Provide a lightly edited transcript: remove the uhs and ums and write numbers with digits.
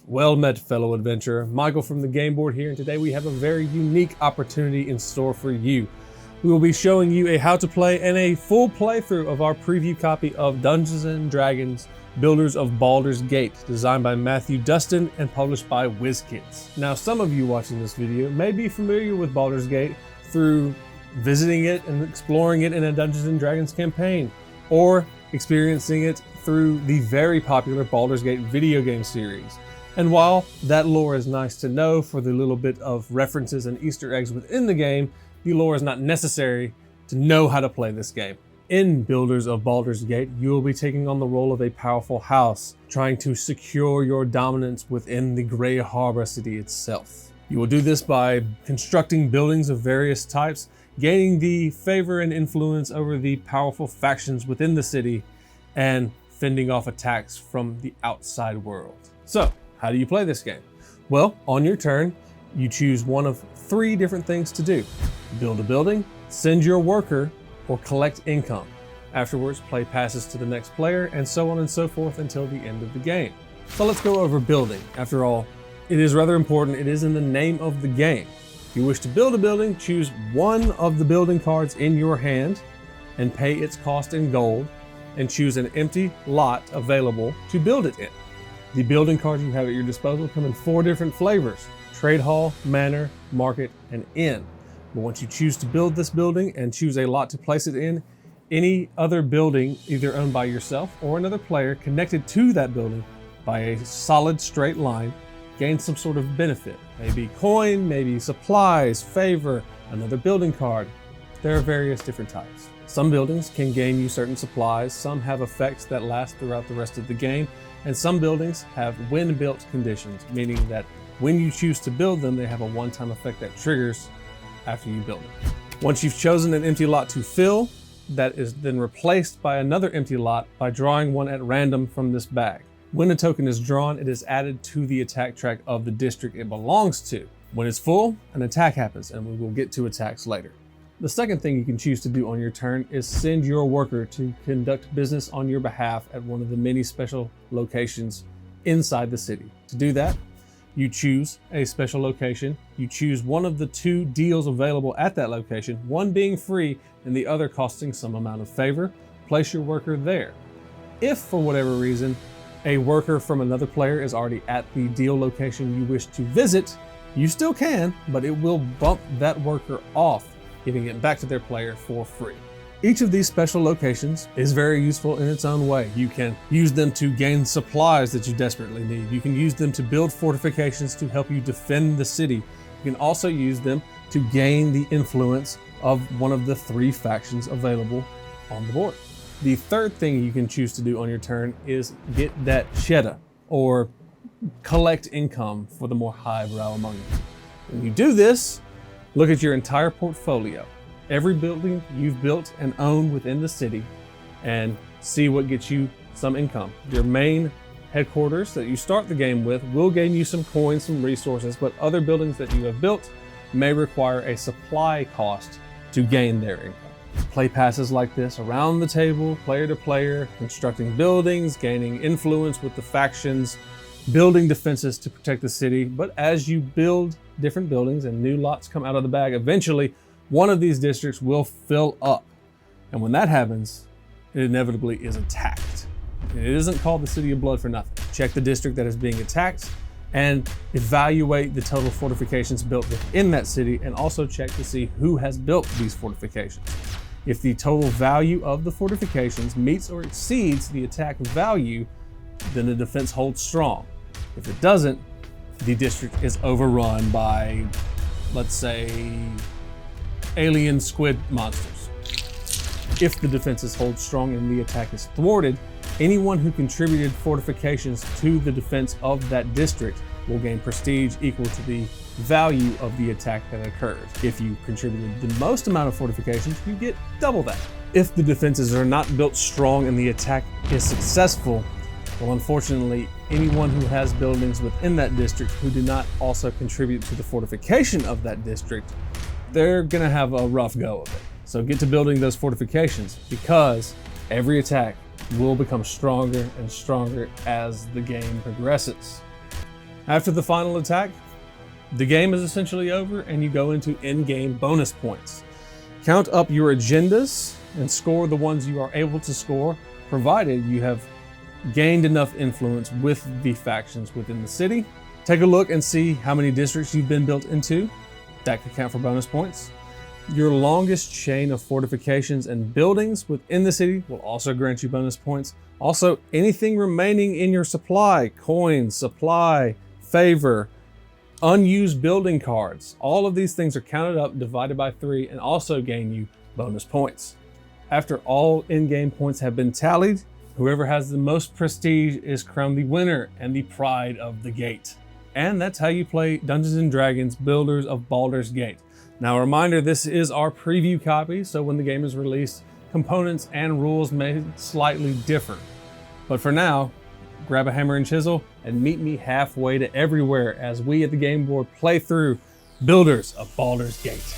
Well met, fellow adventurer. Michael from the game board here, and today we have a very unique opportunity in store for you. We will be showing you a how to play and a full playthrough of our preview copy of Dungeons & Dragons Builders of Baldur's Gate, designed by Matthew Dustin and published by WizKids. Now, some of you watching this video may be familiar with Baldur's Gate through visiting it and exploring it in a Dungeons & Dragons campaign, or experiencing it through the very popular Baldur's Gate video game series. And while that lore is nice to know for the little bit of references and Easter eggs within the game, the lore is not necessary to know how to play this game. In Builders of Baldur's Gate, you will be taking on the role of a powerful house, trying to secure your dominance within the Grey Harbor city itself. You will do this by constructing buildings of various types, gaining the favor and influence over the powerful factions within the city, and fending off attacks from the outside world. So, how do you play this game? Well, on your turn, you choose one of three different things to do. Build a building, send your worker, or collect income. Afterwards, play passes to the next player, and so on and so forth until the end of the game. So let's go over building. After all, it is rather important. It is in the name of the game. If you wish to build a building, choose one of the building cards in your hand and pay its cost in gold, and choose an empty lot available to build it in. The building cards you have at your disposal come in 4 different flavors: Trade Hall, Manor, Market, and Inn. But once you choose to build this building and choose a lot to place it in, any other building either owned by yourself or another player connected to that building by a solid straight line gains some sort of benefit. Maybe coin, maybe supplies, favor, another building card. There are various different types. Some buildings can gain you certain supplies, some have effects that last throughout the rest of the game, and some buildings have when-built conditions, meaning that when you choose to build them, they have a one-time effect that triggers after you build it. Once you've chosen an empty lot to fill, that is then replaced by another empty lot by drawing one at random from this bag. When a token is drawn, it is added to the attack track of the district it belongs to. When it's full, an attack happens, and we will get to attacks later. The second thing you can choose to do on your turn is send your worker to conduct business on your behalf at one of the many special locations inside the city. To do that, you choose a special location. You choose one of the 2 deals available at that location, one being free and the other costing some amount of favor. Place your worker there. If for whatever reason, a worker from another player is already at the deal location you wish to visit, you still can, but it will bump that worker off, giving it back to their player for free. Each of these special locations is very useful in its own way. You can use them to gain supplies that you desperately need. You can use them to build fortifications to help you defend the city. You can also use them to gain the influence of one of the 3 factions available on the board. The third thing you can choose to do on your turn is get that cheddar, or collect income for the more highbrow among you. When you do this, look at your entire portfolio, every building you've built and own within the city, and see what gets you some income. Your main headquarters that you start the game with will gain you some coins, some resources, but other buildings that you have built may require a supply cost to gain their income. Play passes like this around the table, player to player, constructing buildings, gaining influence with the factions, building defenses to protect the city. But as you build different buildings and new lots come out of the bag, eventually one of these districts will fill up. And when that happens, it inevitably is attacked. And it isn't called the City of Blood for nothing. Check the district that is being attacked and evaluate the total fortifications built within that city, and also check to see who has built these fortifications. If the total value of the fortifications meets or exceeds the attack value, then the defense holds strong. If it doesn't, the district is overrun by, let's say, alien squid monsters. If the defenses hold strong and the attack is thwarted, anyone who contributed fortifications to the defense of that district will gain prestige equal to the value of the attack that occurred. If you contributed the most amount of fortifications, you get double that. If the defenses are not built strong and the attack is successful, well, unfortunately, anyone who has buildings within that district who do not also contribute to the fortification of that district, they're gonna have a rough go of it. So get to building those fortifications, because every attack will become stronger and stronger as the game progresses. After the final attack, the game is essentially over and you go into in-game bonus points. Count up your agendas and score the ones you are able to score, provided you have gained enough influence with the factions within the city. Take a look and see how many districts you've been built into. That could count for bonus points. Your longest chain of fortifications and buildings within the city will also grant you bonus points. Also, anything remaining in your supply, coins, supply, favor, unused building cards, all of these things are counted up, divided by 3, and also gain you bonus points. After all in-game points have been tallied, whoever has the most prestige is crowned the winner and the pride of the gate. And that's how you play Dungeons & Dragons Builders of Baldur's Gate. Now a reminder, this is our preview copy, so when the game is released, components and rules may slightly differ. But for now, grab a hammer and chisel and meet me halfway to everywhere as we at the game board play through Builders of Baldur's Gate.